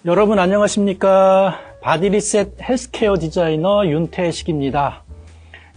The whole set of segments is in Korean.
여러분 안녕하십니까? 바디리셋 헬스케어 디자이너 윤태식입니다.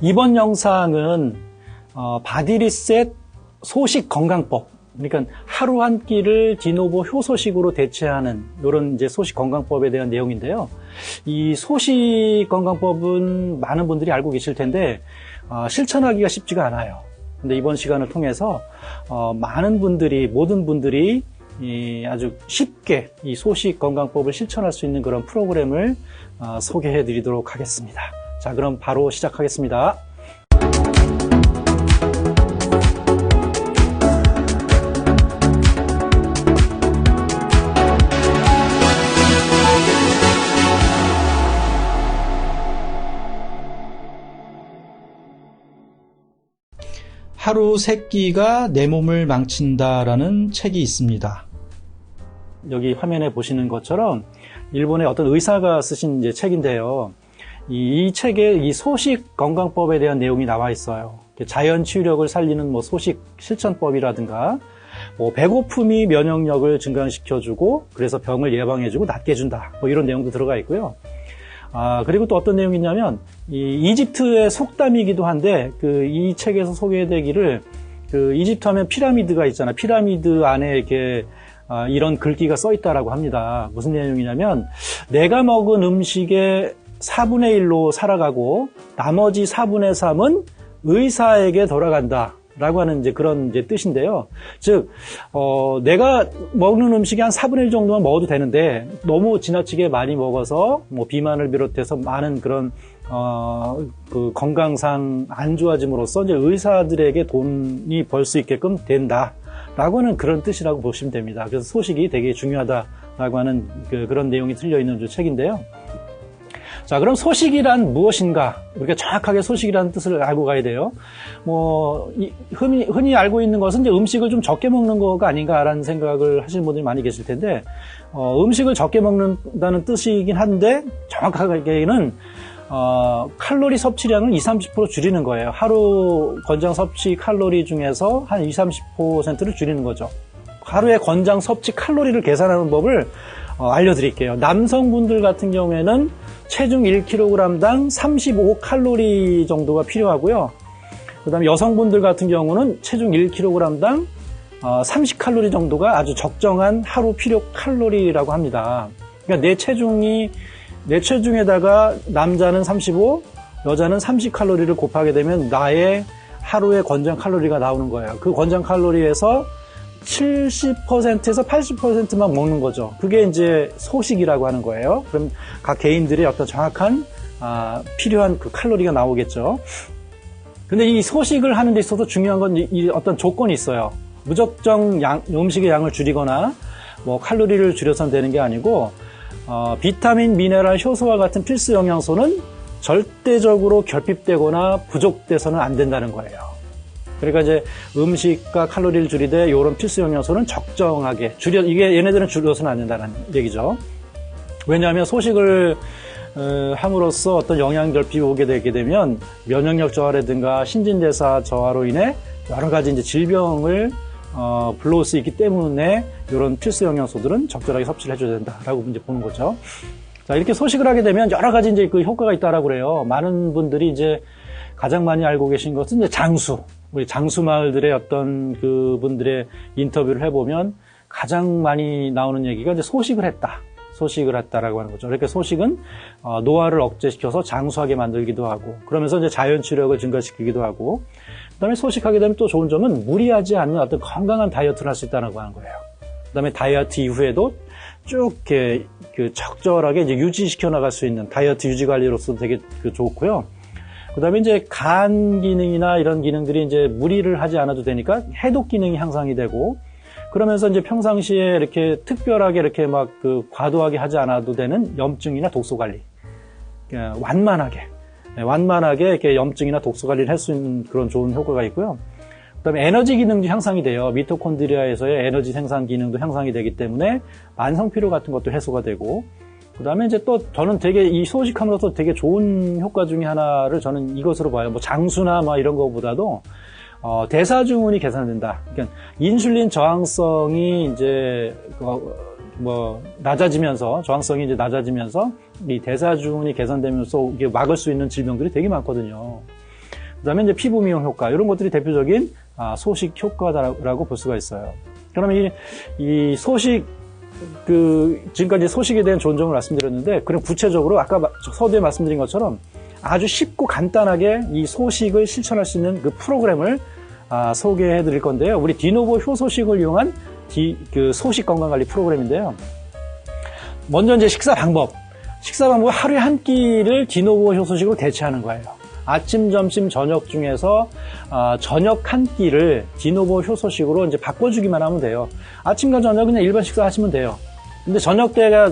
이번 영상은 바디리셋 소식 건강법, 그러니까 하루 한 끼를 디노보 효소식으로 대체하는 이런 이제 소식 건강법에 대한 내용인데요. 이 소식 건강법은 많은 분들이 알고 계실 텐데 실천하기가 쉽지가 않아요. 근데 이번 시간을 통해서 모든 분들이 아주 쉽게 이 소식 건강법을 실천할 수 있는 그런 프로그램을 소개해 드리도록 하겠습니다. 자, 그럼 바로 시작하겠습니다. 하루 3끼가 내 몸을 망친다라는 책이 있습니다. 여기 화면에 보시는 것처럼 일본의 어떤 의사가 쓰신 이제 책인데요. 이 책에 이 소식 건강법에 대한 내용이 나와 있어요. 자연 치유력을 살리는 소식 실천법이라든가, 배고픔이 면역력을 증강시켜주고 그래서 병을 예방해주고 낫게 해준다. 이런 내용도 들어가 있고요. 그리고 또 어떤 내용이 있냐면, 이집트의 속담이기도 한데, 이 책에서 소개되기를, 이집트 하면 피라미드가 있잖아요. 피라미드 안에 이렇게, 이런 글귀가 써 있다라고 합니다. 무슨 내용이냐면, 내가 먹은 음식의 4분의 1로 살아가고, 나머지 4분의 3은 의사에게 돌아간다. 라고 하는 이제 그런 이제 뜻인데요. 즉, 내가 먹는 음식이 한 4분의 1 정도만 먹어도 되는데, 너무 지나치게 많이 먹어서, 비만을 비롯해서 많은 그런, 건강상 안 좋아짐으로써 이제 의사들에게 돈이 벌 수 있게끔 된다. 라고 하는 그런 뜻이라고 보시면 됩니다. 그래서 소식이 되게 중요하다라고 하는 그런 내용이 들려있는 책인데요. 자, 그럼 소식이란 무엇인가? 우리가 정확하게 소식이라는 뜻을 알고 가야 돼요. 흔히 알고 있는 것은 이제 음식을 좀 적게 먹는 거가 아닌가라는 생각을 하시는 분들이 많이 계실 텐데, 음식을 적게 먹는다는 뜻이긴 한데, 정확하게는, 칼로리 섭취량을 20-30% 줄이는 거예요. 하루 권장 섭취 칼로리 중에서 한 20-30%를 줄이는 거죠. 하루의 권장 섭취 칼로리를 계산하는 법을 알려드릴게요. 남성분들 같은 경우에는 체중 1kg당 35칼로리 정도가 필요하고요. 그 다음에 여성분들 같은 경우는 체중 1kg당 30칼로리 정도가 아주 적정한 하루 필요 칼로리라고 합니다. 그러니까 내 체중에다가 남자는 35, 여자는 30칼로리를 곱하게 되면 나의 하루의 권장 칼로리가 나오는 거예요. 그 권장 칼로리에서 70%에서 80%만 먹는 거죠. 그게 이제 소식이라고 하는 거예요. 그럼 각 개인들의 어떤 정확한 필요한 그 칼로리가 나오겠죠. 근데 이 소식을 하는 데 있어서 중요한 건 이 어떤 조건이 있어요. 무작정 음식의 양을 줄이거나 칼로리를 줄여서는 되는 게 아니고, 비타민, 미네랄, 효소와 같은 필수 영양소는 절대적으로 결핍되거나 부족돼서는 안 된다는 거예요. 그러니까 이제 음식과 칼로리를 줄이되 이런 필수 영양소는 적정하게 이게 얘네들은 줄여서는 안 된다는 얘기죠. 왜냐하면 소식을 함으로써 어떤 영양 결핍이 오게 되게 되면 면역력 저하라든가 신진대사 저하로 인해 여러 가지 이제 질병을 불러올 수 있기 때문에 이런 필수 영양소들은 적절하게 섭취를 해줘야 된다라고 이제 보는 거죠. 자, 이렇게 소식을 하게 되면 여러 가지 이제 그 효과가 있다라고 그래요. 많은 분들이 이제 가장 많이 알고 계신 것은 이제 우리 장수 마을들의 어떤 그분들의 인터뷰를 해보면 가장 많이 나오는 얘기가 이제 소식을 했다라고 하는 거죠. 이렇게 소식은 노화를 억제시켜서 장수하게 만들기도 하고, 그러면서 이제 자연 치유력을 증가시키기도 하고, 그다음에 소식하게 되면 또 좋은 점은 무리하지 않는 어떤 건강한 다이어트를 할 수 있다는 하는 거예요. 그다음에 다이어트 이후에도 쭉 이렇게 적절하게 이제 유지시켜 나갈 수 있는 다이어트 유지 관리로서 되게 좋고요. 그 다음에 이제 간 기능이나 이런 기능들이 이제 무리를 하지 않아도 되니까 해독 기능이 향상이 되고, 그러면서 이제 평상시에 이렇게 특별하게 이렇게 과도하게 하지 않아도 되는 염증이나 독소 관리, 완만하게 이렇게 염증이나 독소 관리를 할 수 있는 그런 좋은 효과가 있고요. 그 다음에 에너지 기능도 향상이 돼요. 미토콘드리아에서의 에너지 생산 기능도 향상이 되기 때문에 만성 피로 같은 것도 해소가 되고, 그 다음에 이제 또 저는 되게 이 소식함으로써 되게 좋은 효과 중에 하나를 저는 이것으로 봐요. 장수나 이런 거보다도 대사증후군이 개선된다. 그러니까 인슐린 저항성이 이제 낮아지면서, 저항성이 이제 낮아지면서 이 대사주근이 개선되면서 이게 막을 수 있는 질병들이 되게 많거든요. 그 다음에 이제 피부 미용 효과, 이런 것들이 대표적인 소식 효과다라고 볼 수가 있어요. 그러면 이 소식, 지금까지 소식에 대한 좋은 점을 말씀드렸는데, 그럼 구체적으로 아까 서두에 말씀드린 것처럼 아주 쉽고 간단하게 이 소식을 실천할 수 있는 그 프로그램을 소개해 드릴 건데요. 우리 디노보 효소식을 이용한 소식 건강관리 프로그램인데요. 먼저 이제 식사 방법은 하루에 한 끼를 디노보 효소식으로 대체하는 거예요. 아침, 점심, 저녁 중에서 저녁 한 끼를 디노보 효소식으로 이제 바꿔주기만 하면 돼요. 아침과 저녁은 그냥 일반 식사 하시면 돼요. 근데 저녁 때가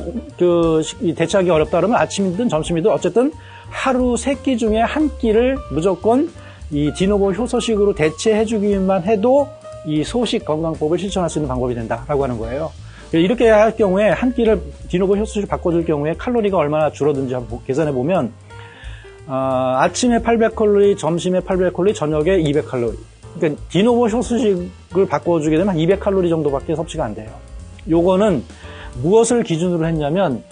대체하기 어렵다 그러면 아침이든 점심이든 어쨌든 하루 3끼 중에 한 끼를 무조건 이 디노보 효소식으로 대체해주기만 해도 이 소식 건강법을 실천할 수 있는 방법이 된다라고 하는 거예요. 이렇게 할 경우에 한 끼를 디노보 효소식 바꿔줄 경우에 칼로리가 얼마나 줄어든지 한번 계산해 보면 아침에 800칼로리, 점심에 800칼로리, 저녁에 200칼로리. 그러니까 디노보 효소식을 바꿔주게 되면 200칼로리 정도밖에 섭취가 안 돼요. 요거는 무엇을 기준으로 했냐면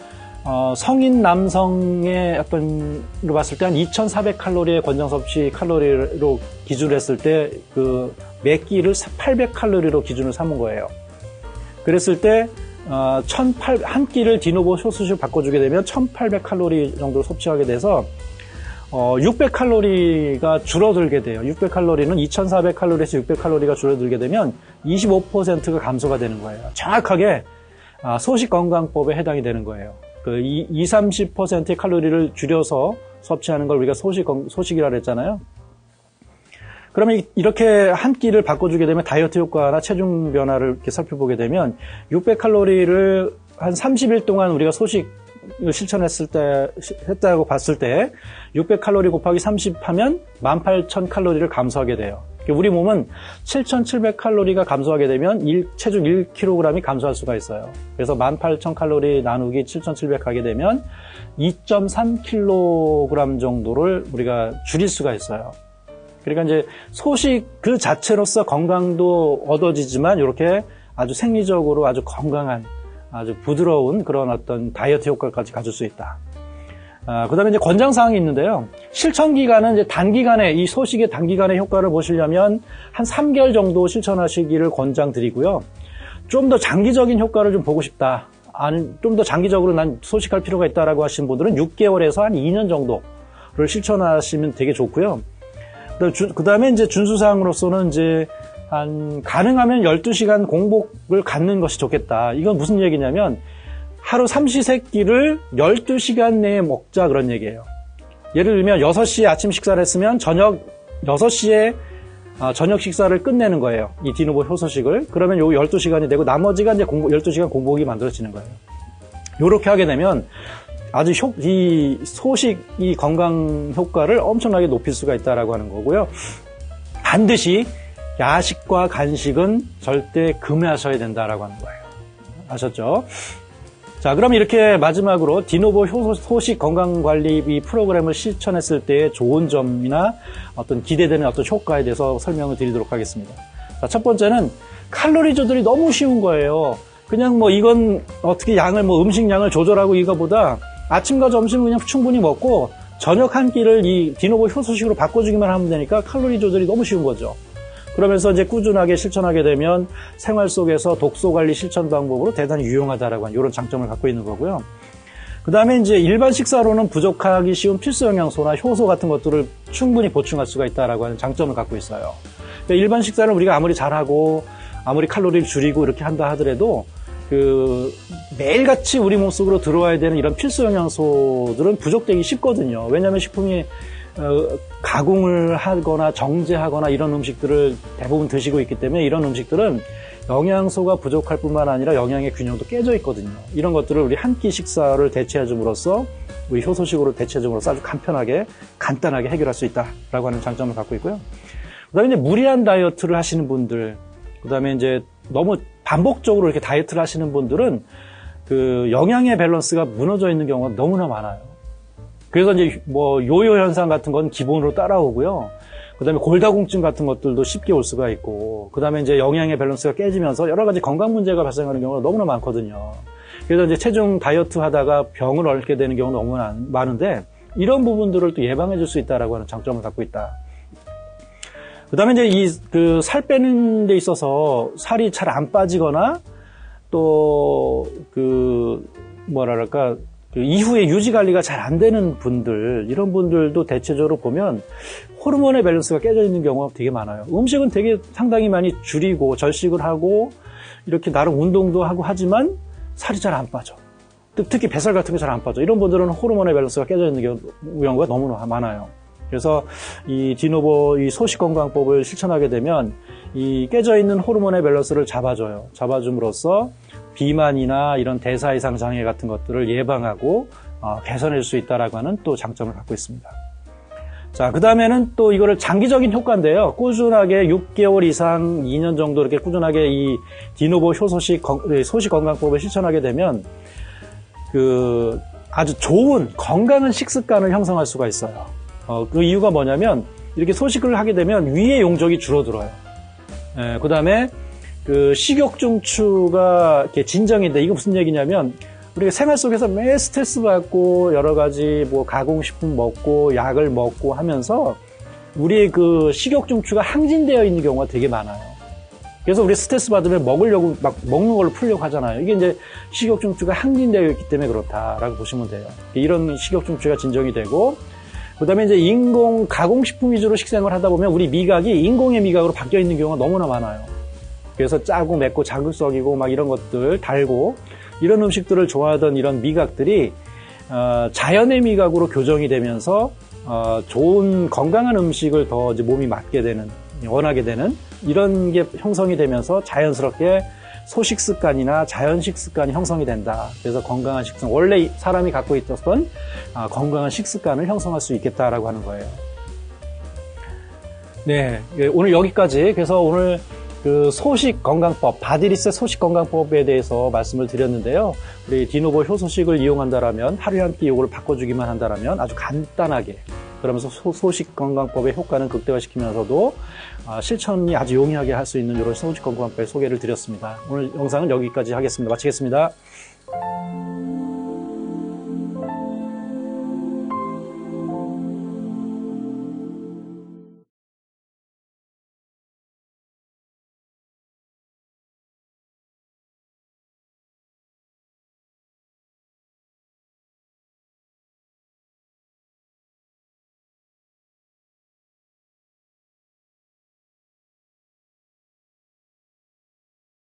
성인 남성의 어떤 로 봤을 때 한 2,400칼로리의 권장 섭취 칼로리로 기준을 했을 때 매 끼를 800칼로리로 기준을 삼은 거예요. 그랬을 때 한 끼를 디노보 효소식을 바꿔주게 되면 1,800칼로리 정도를 섭취하게 돼서 600칼로리가 줄어들게 돼요. 600칼로리는 2,400칼로리에서 600칼로리가 줄어들게 되면 25%가 감소가 되는 거예요. 정확하게 소식건강법에 해당이 되는 거예요. 20-30%의 칼로리를 줄여서 섭취하는 걸 우리가 소식이라 그랬잖아요. 그러면 이렇게 한 끼를 바꿔주게 되면 다이어트 효과나 체중 변화를 이렇게 살펴보게 되면 600칼로리를 한 30일 동안 우리가 소식을 했다고 봤을 때 600칼로리 곱하기 30 하면 18,000칼로리를 감소하게 돼요. 우리 몸은 7,700칼로리가 감소하게 되면 체중 1kg이 감소할 수가 있어요. 그래서 18,000칼로리 나누기 7,700 하게 되면 2.3kg 정도를 우리가 줄일 수가 있어요. 그러니까 이제 소식 그 자체로서 건강도 얻어지지만 이렇게 아주 생리적으로 아주 건강한 아주 부드러운 그런 어떤 다이어트 효과까지 가질 수 있다. 그 다음에 이제 권장사항이 있는데요. 실천 기간은 이제 단기간에, 이 소식의 단기간의 효과를 보시려면 한 3개월 정도 실천하시기를 권장드리고요. 좀 더 장기적인 효과를 좀 보고 싶다. 좀 더 장기적으로 난 소식할 필요가 있다라고 하시는 분들은 6개월에서 한 2년 정도를 실천하시면 되게 좋고요. 그 다음에 이제 준수사항으로서는 이제 가능하면 12시간 공복을 갖는 것이 좋겠다. 이건 무슨 얘기냐면, 하루 삼시세끼를 12시간 내에 먹자 그런 얘기예요. 예를 들면 6시에 아침 식사를 했으면 저녁 6시에 저녁 식사를 끝내는 거예요. 이 디노보 효소식을. 그러면 요 12시간이 되고 나머지가 이제 12시간 공복이 만들어지는 거예요. 요렇게 하게 되면 아주 이 소식, 이 건강 효과를 엄청나게 높일 수가 있다라고 하는 거고요. 반드시 야식과 간식은 절대 금하셔야 된다라고 하는 거예요. 아셨죠? 자, 그럼 이렇게 마지막으로 디노보 소식 건강관리 프로그램을 실천했을 때의 좋은 점이나 어떤 기대되는 어떤 효과에 대해서 설명을 드리도록 하겠습니다. 자, 첫 번째는 칼로리 조절이 너무 쉬운 거예요. 그냥 이건 어떻게 음식량을 조절하고 이거보다 아침과 점심은 그냥 충분히 먹고 저녁 한 끼를 이 디노보 효소식으로 바꿔주기만 하면 되니까 칼로리 조절이 너무 쉬운 거죠. 그러면서 이제 꾸준하게 실천하게 되면 생활 속에서 독소 관리 실천 방법으로 대단히 유용하다라고 하는 이런 장점을 갖고 있는 거고요. 그 다음에 이제 일반 식사로는 부족하기 쉬운 필수 영양소나 효소 같은 것들을 충분히 보충할 수가 있다라고 하는 장점을 갖고 있어요. 그러니까 일반 식사는 우리가 아무리 잘하고 아무리 칼로리를 줄이고 이렇게 한다 하더라도 매일같이 우리 몸속으로 들어와야 되는 이런 필수 영양소들은 부족되기 쉽거든요. 왜냐하면 식품이 가공을 하거나 정제하거나 이런 음식들을 대부분 드시고 있기 때문에 이런 음식들은 영양소가 부족할 뿐만 아니라 영양의 균형도 깨져 있거든요. 이런 것들을 우리 한 끼 식사를 대체해줌으로써 우리 효소식으로 대체해줌으로써 아주 간단하게 해결할 수 있다라고 하는 장점을 갖고 있고요. 그다음에 이제 무리한 다이어트를 하시는 분들, 그다음에 이제 너무 반복적으로 이렇게 다이어트를 하시는 분들은 영양의 밸런스가 무너져 있는 경우가 너무나 많아요. 그래서 이제 요요 현상 같은 건 기본으로 따라오고요. 그 다음에 골다공증 같은 것들도 쉽게 올 수가 있고, 그 다음에 이제 영양의 밸런스가 깨지면서 여러 가지 건강 문제가 발생하는 경우가 너무나 많거든요. 그래서 이제 체중 다이어트 하다가 병을 앓게 되는 경우가 너무 많은데 이런 부분들을 또 예방해 줄 수 있다라고 하는 장점을 갖고 있다. 그 다음에 이제 살 빼는 데 있어서 살이 잘 안 빠지거나 또 이후에 유지 관리가 잘 안 되는 분들, 이런 분들도 대체적으로 보면 호르몬의 밸런스가 깨져 있는 경우가 되게 많아요. 음식은 되게 상당히 많이 줄이고 절식을 하고 이렇게 나름 운동도 하고 하지만 살이 잘 안 빠져. 특히 뱃살 같은 게 잘 안 빠져. 이런 분들은 호르몬의 밸런스가 깨져 있는 경우가 너무 많아요. 그래서 이 디노보 이 소식건강법을 실천하게 되면 이 깨져 있는 호르몬의 밸런스를 잡아줘요. 잡아줌으로써 비만이나 이런 대사 이상 장애 같은 것들을 예방하고 개선할 수 있다라고 하는 또 장점을 갖고 있습니다. 자, 그 다음에는 또 이거를 장기적인 효과인데요. 꾸준하게 6개월 이상 2년 정도 이렇게 꾸준하게 이 디노보 소식 건강법을 실천하게 되면 아주 좋은 건강한 식습관을 형성할 수가 있어요. 그 이유가 뭐냐면 이렇게 소식을 하게 되면 위의 용적이 줄어들어요. 그 다음에 식욕 중추가 이렇게 진정이 돼. 이거 무슨 얘기냐면 우리가 생활 속에서 매일 스트레스 받고 여러 가지 가공식품 먹고 약을 먹고 하면서 우리의 식욕 중추가 항진되어 있는 경우가 되게 많아요. 그래서 우리 스트레스 받으면 먹으려고 막 먹는 걸로 풀려고 하잖아요. 이게 이제 식욕 중추가 항진되어 있기 때문에 그렇다라고 보시면 돼요. 이런 식욕 중추가 진정이 되고, 그 다음에 이제 인공 가공식품 위주로 식생활을 하다 보면 우리 미각이 인공의 미각으로 바뀌어 있는 경우가 너무나 많아요. 그래서 짜고 맵고 자극적이고 막 이런 것들 달고 이런 음식들을 좋아하던 이런 미각들이 자연의 미각으로 교정이 되면서 좋은 건강한 음식을 더 이제 몸이 맞게 되는, 원하게 되는 이런 게 형성이 되면서 자연스럽게 소식 습관이나 자연식 습관이 형성이 된다. 그래서 건강한 식습관, 원래 사람이 갖고 있었던 건강한 식습관을 형성할 수 있겠다라고 하는 거예요. 네, 오늘 여기까지. 그래서 오늘 소식 건강법, 바디리셋 소식 건강법에 대해서 말씀을 드렸는데요. 우리 디노보 효소식을 이용한다라면, 하루에 한 끼 이걸 바꿔주기만 한다라면 아주 간단하게, 그러면서 소식 건강법의 효과는 극대화시키면서도 실천이 아주 용이하게 할 수 있는 이런 소식 건강법의 소개를 드렸습니다. 오늘 영상은 여기까지 하겠습니다. 마치겠습니다.